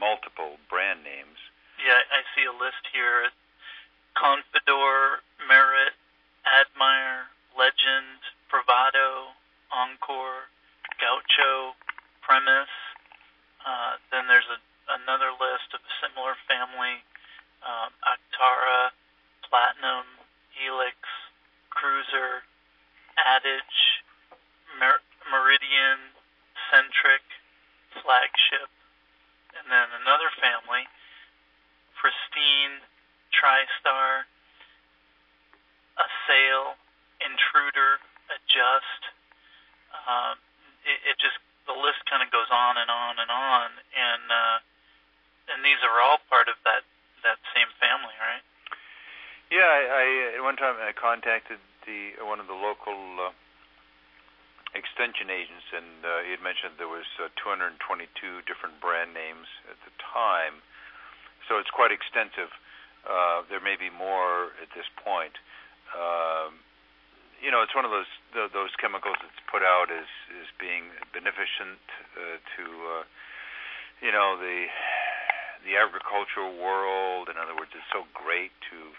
multiple brand names. Yeah, I see a list here. Confidor, Merit, Admire, Legend, Bravado, Encore, Gaucho, Premise. Then there's another list of a similar family, Actara, Platinum, Helix, Cruiser, Adage, Meridian, Centric, Flagship, and then another family, Pristine, TriStar, Assail, Intruder, Adjust. It just, the list kind of goes on and on and on, and these are all part of that same family, right? Yeah, I at one time I contacted one of the local extension agents, and he had mentioned there was 222 different brand names at the time, so it's quite extensive. There may be more at this point. It's one of those chemicals that's put out as being beneficent to the agricultural world. In other words, it's so great to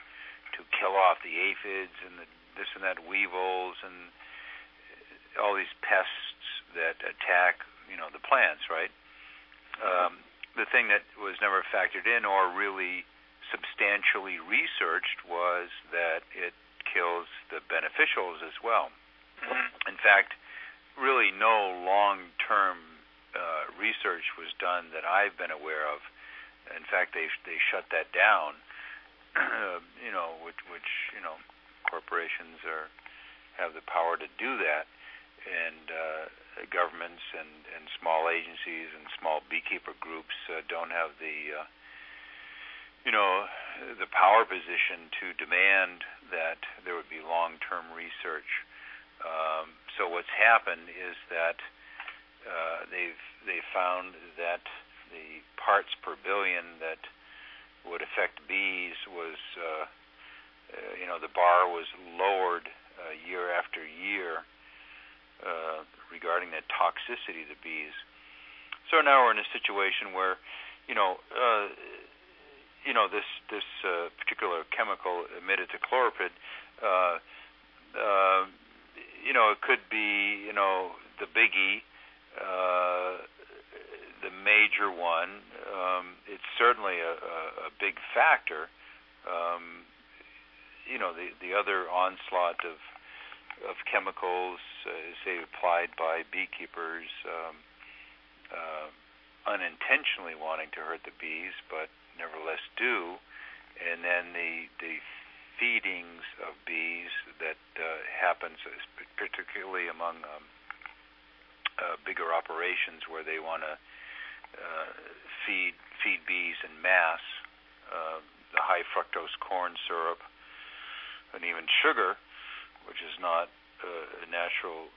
kill off the aphids and this and that weevils and all these pests that attack the plants, right? The thing that was never factored in or really substantially researched was that it kills the beneficials as well. Mm-hmm. In fact, really no long-term research was done that I've been aware of. In fact, they shut that down. Which corporations have the power to do that, and governments and small agencies and small beekeeper groups don't have the power position to demand that there would be long-term research. So what's happened is that they've found that the parts per billion that would affect bees was, the bar was lowered year after year regarding the toxicity of the bees. So now we're in a situation where, this particular chemical emitted to chlorophyll, it could be, the biggie, the major one. It's certainly a big factor. The other onslaught of chemicals, say applied by beekeepers, unintentionally wanting to hurt the bees, but nevertheless do, and then the feedings of bees that happens, particularly among bigger operations where they want to feed bees in mass, the high fructose corn syrup, and even sugar, which is not a natural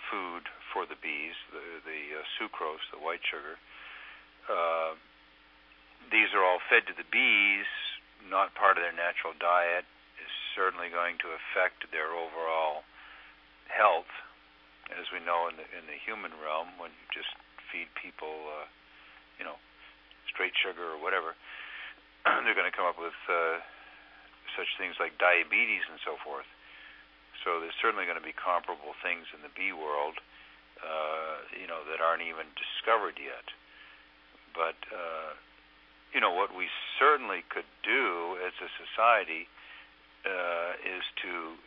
food for the bees, the sucrose, the white sugar. These are all fed to the bees, not part of their natural diet, is certainly going to affect their overall health. As we know in the human realm, when you just feed people, straight sugar or whatever, they're going to come up with such things like diabetes and so forth. So there's certainly going to be comparable things in the bee world, that aren't even discovered yet. But what we certainly could do as a society is to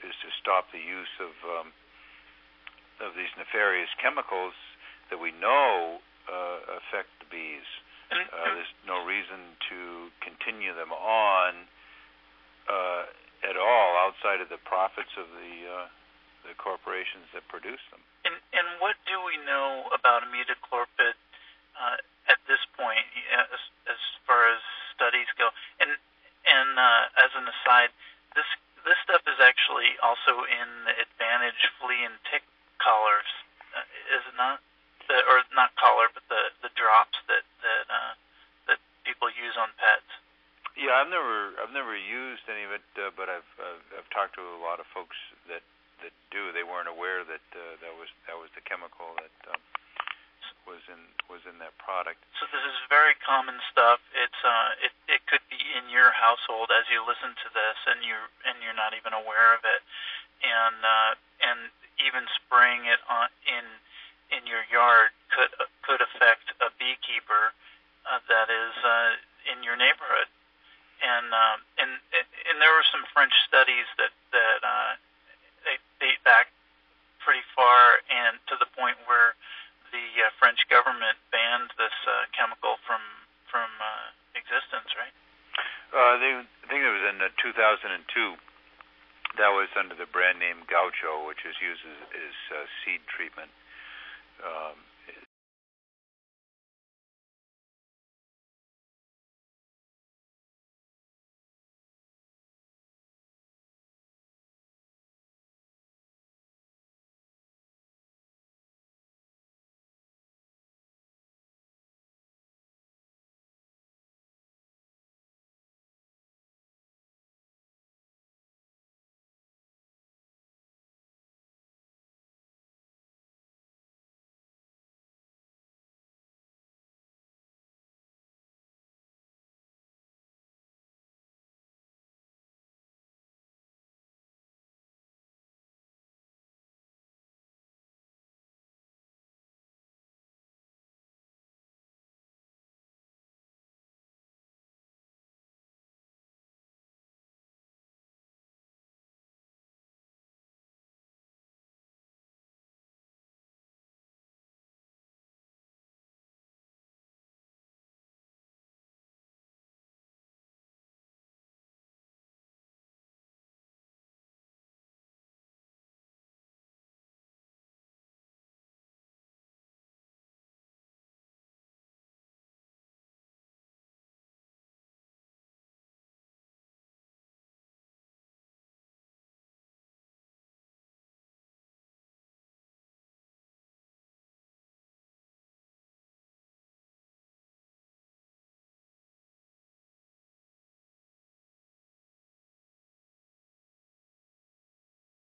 stop the use of these nefarious chemicals that we know affect the bees. There's no reason to continue them on at all outside of the profits of the corporations that produce them. And what do we know about imidacloprid at this point, as far as studies go? And as an aside, this stuff is actually also in the Advantage flea and tick collars, is it not? Or not collar, but the drops that people use on pets. Yeah, I've never used any of it, but I've talked to a lot of folks that do. They weren't aware that that was the chemical that was goes in that product. So this is very common stuff. It's it could be in your household as you listen to this, and you're not even aware of it, and even spraying it in your yard could affect a beekeeper that is in your neighborhood. And there were some French studies that they date back pretty far, and to the point where the French government banned this chemical from existence, right? I think it was in 2002. That was under the brand name Gaucho, which is used as seed treatment.